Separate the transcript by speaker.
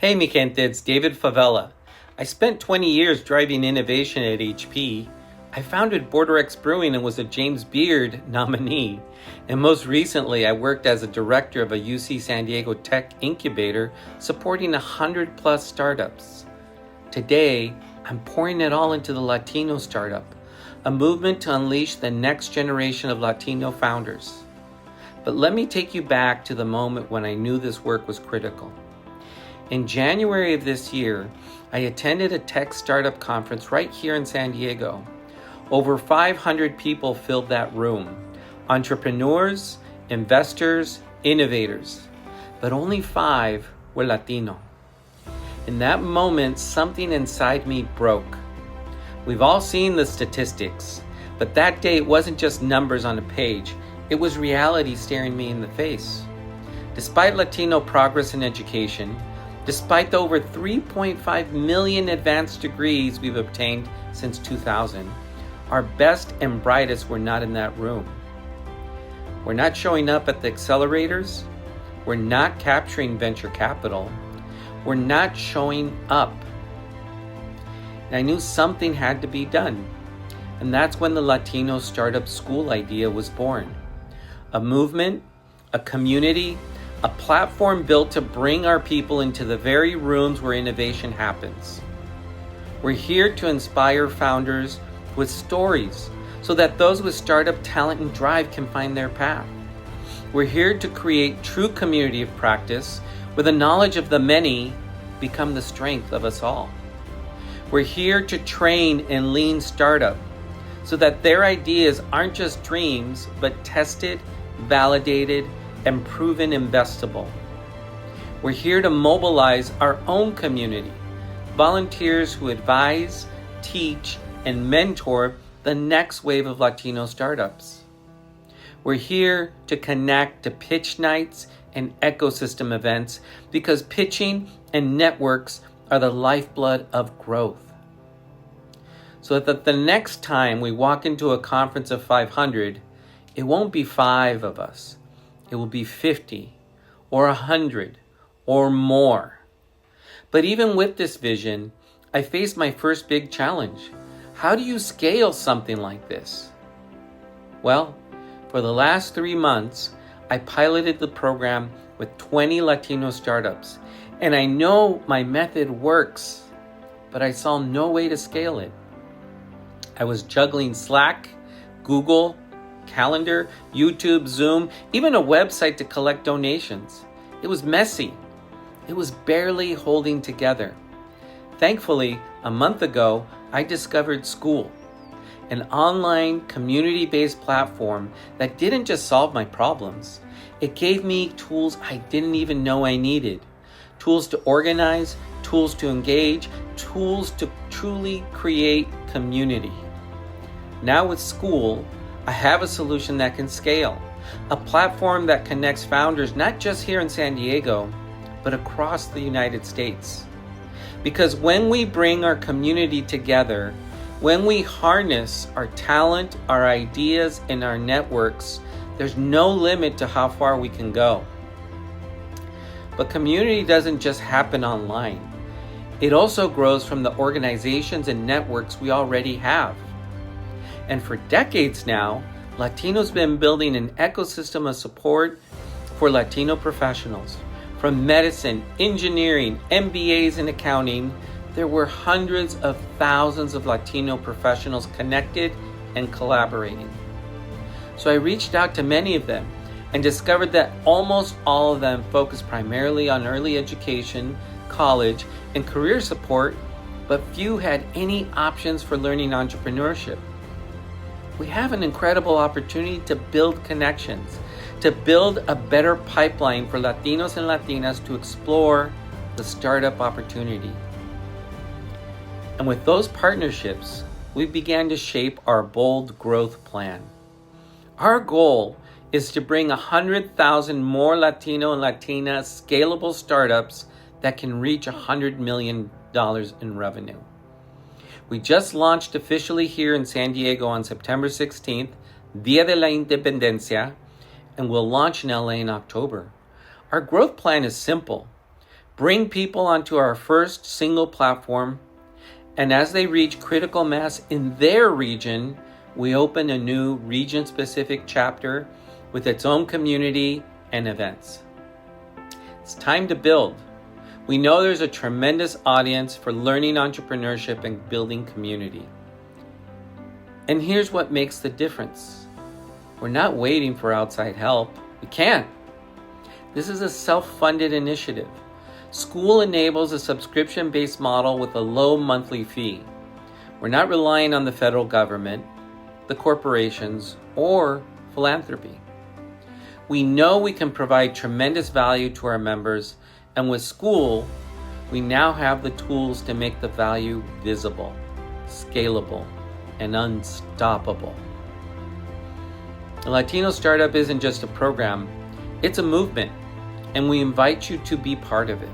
Speaker 1: Hey, mi gente, it's David Favela. I spent 20 years driving innovation at HP. I founded BorderX Brewing and was a James Beard nominee. And most recently, I worked as a director of a UC San Diego tech incubator supporting 100 plus startups. Today, I'm pouring it all into the Latino startup, a movement to unleash the next generation of Latino founders. But let me take you back to the moment when I knew this work was critical. In January of this year, I attended a tech startup conference right here in San Diego. Over 500 people filled that room. Entrepreneurs, investors, innovators. But only 5 were Latino. In that moment, something inside me broke. We've all seen the statistics, but that day it wasn't just numbers on a page. It was reality staring me in the face. Despite Latino progress in education, despite the over 3.5 million advanced degrees we've obtained since 2000, our best and brightest were not in that room. We're not showing up at the accelerators. We're not capturing venture capital. We're not showing up. And I knew something had to be done. And that's when the Latino Startup School idea was born. A movement, a community, a platform built to bring our people into the very rooms where innovation happens. We're here to inspire founders with stories so that those with startup talent and drive can find their path. We're here to create true community of practice where the knowledge of the many become the strength of us all. We're here to train and lean startup so that their ideas aren't just dreams, but tested, validated, and proven investable. We're here to mobilize our own community, volunteers who advise, teach, and mentor the next wave of Latino startups. We're here to connect to pitch nights and ecosystem events because pitching and networks are the lifeblood of growth. So that the next time we walk into a conference of 500, it won't be 5 of us. It will be 50 or 100 or more. But even with this vision, I faced my first big challenge. How do you scale something like this? Well, for the last 3 months, I piloted the program with 20 Latino startups, and I know my method works, but I saw no way to scale it. I was juggling Slack, Google, Calendar, YouTube, Zoom, even a website to collect donations. It was messy. It was barely holding together. Thankfully, a month ago, I discovered School, an online community-based platform that didn't just solve my problems. It gave me tools I didn't even know I needed. Tools to organize, tools to engage, tools to truly create community. Now with School, I have a solution that can scale, a platform that connects founders not just here in San Diego, but across the United States. Because when we bring our community together, when we harness our talent, our ideas, and our networks, there's no limit to how far we can go. But community doesn't just happen online. It also grows from the organizations and networks we already have. And for decades now, Latino's been building an ecosystem of support for Latino professionals. From medicine, engineering, MBAs, and accounting, there were hundreds of thousands of Latino professionals connected and collaborating. So I reached out to many of them and discovered that almost all of them focused primarily on early education, college, and career support, but few had any options for learning entrepreneurship. We have an incredible opportunity to build connections, to build a better pipeline for Latinos and Latinas to explore the startup opportunity. And with those partnerships, we began to shape our bold growth plan. Our goal is to bring 100,000 more Latino and Latina scalable startups that can reach $100 million in revenue. We just launched officially here in San Diego on September 16th, Dia de la Independencia, and we'll launch in LA in October. Our growth plan is simple. bring people onto our first single platform, and as they reach critical mass in their region, we open a new region-specific chapter with its own community and events. It's time to build. We know there's a tremendous audience for learning entrepreneurship and building community. And here's what makes the difference. We're not waiting for outside help. We can't. This is a self-funded initiative. School enables a subscription-based model with a low monthly fee. We're not relying on the federal government, the corporations, or philanthropy. We know we can provide tremendous value to our members, and with school, we now have the tools to make the value visible, scalable, and unstoppable. The Latino Startup isn't just a program, it's a movement, and we invite you to be part of it.